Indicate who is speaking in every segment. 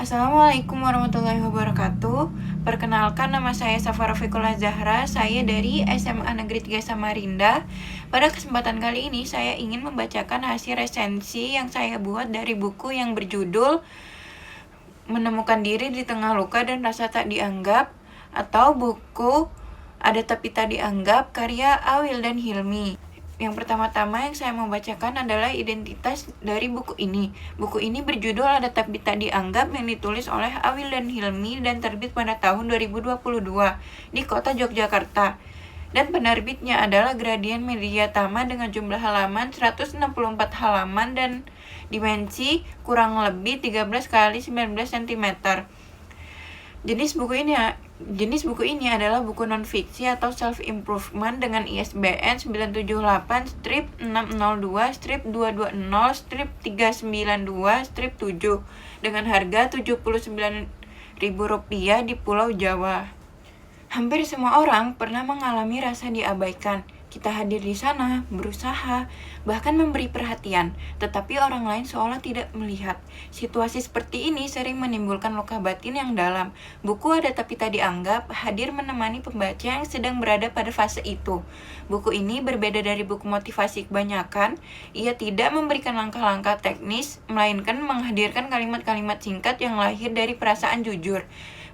Speaker 1: Assalamualaikum warahmatullahi wabarakatuh. Perkenalkan, nama saya Safa Rafiqullah Zahra. Saya dari SMA Negeri 3 Samarinda. Pada kesempatan kali ini saya ingin membacakan hasil resensi yang saya buat dari buku yang berjudul Menemukan Diri di Tengah Luka dan Rasa Tak Dianggap, atau buku Ada Tapi Tak Dianggap, karya Awil dan Hilmi. Yang pertama-tama yang saya mau bacakan adalah identitas dari buku ini. Buku ini berjudul Ada Tapi Tak Dianggap, yang ditulis oleh Awil dan Hilmi dan terbit pada tahun 2022 di kota Yogyakarta. Dan penerbitnya adalah Gradient Media Tama dengan jumlah halaman 164 halaman dan dimensi kurang lebih 13 x 19 cm. Jenis buku ini adalah buku non-fiksi atau self-improvement dengan ISBN 978-602-220-392-7 dengan harga Rp79.000 di Pulau Jawa. Hampir semua orang pernah mengalami rasa diabaikan. Kita hadir di sana, berusaha, bahkan memberi perhatian, tetapi orang lain seolah tidak melihat. Situasi seperti ini sering menimbulkan luka batin yang dalam. Buku Ada Tapi Tak Dianggap hadir menemani pembaca yang sedang berada pada fase itu. Buku ini berbeda dari buku motivasi kebanyakan. Ia tidak memberikan langkah-langkah teknis, melainkan menghadirkan kalimat-kalimat singkat yang lahir dari perasaan jujur.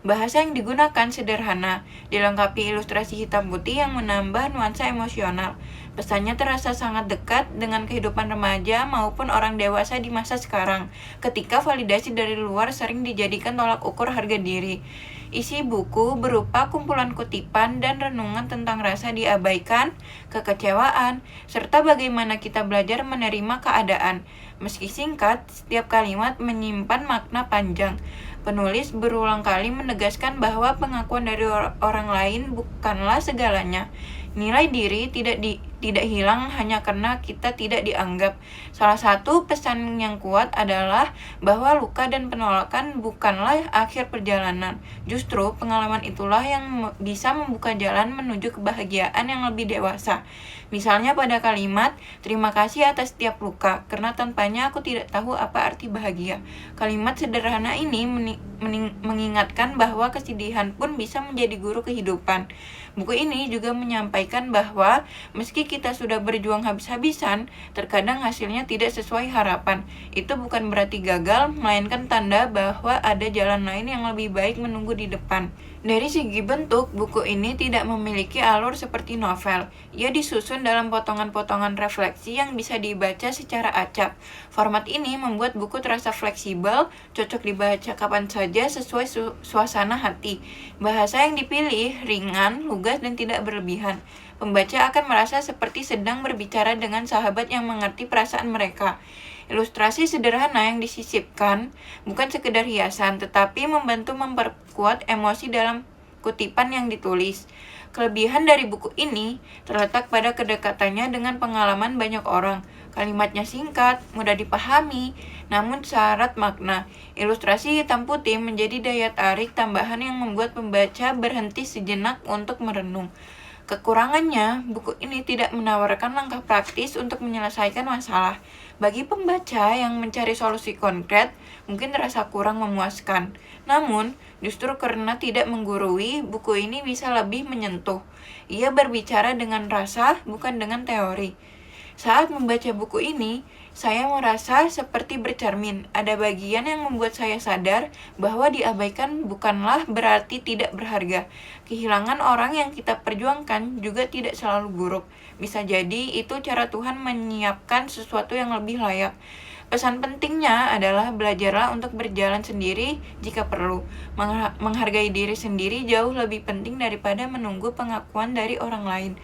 Speaker 1: Bahasa yang digunakan sederhana, dilengkapi ilustrasi hitam putih yang menambah nuansa emosional. Pesannya terasa sangat dekat dengan kehidupan remaja maupun orang dewasa di masa sekarang, ketika validasi dari luar sering dijadikan tolak ukur harga diri. Isi buku berupa kumpulan kutipan dan renungan tentang rasa diabaikan, kekecewaan, serta bagaimana kita belajar menerima keadaan. Meski singkat, setiap kalimat menyimpan makna panjang. Penulis berulang kali menegaskan bahwa pengakuan dari orang lain bukanlah segalanya. Nilai diri tidak hilang hanya karena kita tidak dianggap. Salah satu pesan yang kuat adalah bahwa luka dan penolakan bukanlah akhir perjalanan. Justru pengalaman itulah yang bisa membuka jalan menuju kebahagiaan yang lebih dewasa. Misalnya pada kalimat, "Terima kasih atas setiap luka, karena tanpanya aku tidak tahu apa arti bahagia." Kalimat sederhana ini mengingatkan bahwa kesedihan pun bisa menjadi guru kehidupan. Buku ini juga menyampaikan bahwa meski kita sudah berjuang habis-habisan, terkadang hasilnya tidak sesuai harapan. Itu bukan berarti gagal, melainkan tanda bahwa ada jalan lain yang lebih baik menunggu di depan. Dari segi bentuk, buku ini tidak memiliki alur seperti novel. Ia disusun dalam potongan-potongan refleksi yang bisa dibaca secara acak. Format ini membuat buku terasa fleksibel, cocok dibaca kapan saja sesuai suasana hati. Bahasa yang dipilih ringan, lugas, dan tidak berlebihan. Pembaca akan merasa seperti sedang berbicara dengan sahabat yang mengerti perasaan mereka. Ilustrasi sederhana yang disisipkan bukan sekedar hiasan, tetapi membantu memperkuat emosi dalam kutipan yang ditulis. Kelebihan dari buku ini terletak pada kedekatannya dengan pengalaman banyak orang. Kalimatnya singkat, mudah dipahami, namun syarat makna. Ilustrasi hitam putih menjadi daya tarik tambahan yang membuat pembaca berhenti sejenak untuk merenung. Kekurangannya, buku ini tidak menawarkan langkah praktis untuk menyelesaikan masalah. Bagi pembaca yang mencari solusi konkret, mungkin terasa kurang memuaskan. Namun, justru karena tidak menggurui, buku ini bisa lebih menyentuh. Ia berbicara dengan rasa, bukan dengan teori. Saat membaca buku ini, saya merasa seperti bercermin. Ada bagian yang membuat saya sadar bahwa diabaikan bukanlah berarti tidak berharga. Kehilangan orang yang kita perjuangkan juga tidak selalu buruk. Bisa jadi itu cara Tuhan menyiapkan sesuatu yang lebih layak. Pesan pentingnya adalah belajarlah untuk berjalan sendiri jika perlu. Menghargai diri sendiri jauh lebih penting daripada menunggu pengakuan dari orang lain.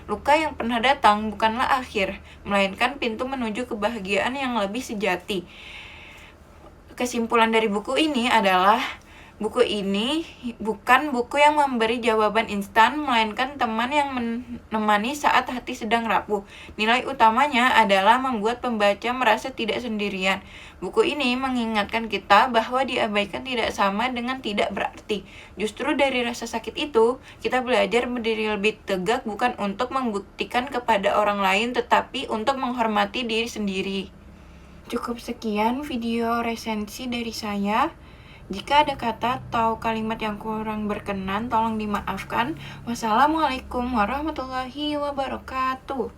Speaker 1: Luka yang pernah datang bukanlah akhir, melainkan pintu menuju kebahagiaan yang lebih sejati. Kesimpulan dari buku ini adalah, buku ini bukan buku yang memberi jawaban instan, melainkan teman yang menemani saat hati sedang rapuh. Nilai utamanya adalah membuat pembaca merasa tidak sendirian. Buku ini mengingatkan kita bahwa diabaikan tidak sama dengan tidak berarti. Justru dari rasa sakit itu, kita belajar berdiri lebih tegak, bukan untuk membuktikan kepada orang lain, tetapi untuk menghormati diri sendiri. Cukup sekian video resensi dari saya. Jika ada kata atau kalimat yang kurang berkenan, tolong dimaafkan. Wassalamualaikum warahmatullahi wabarakatuh.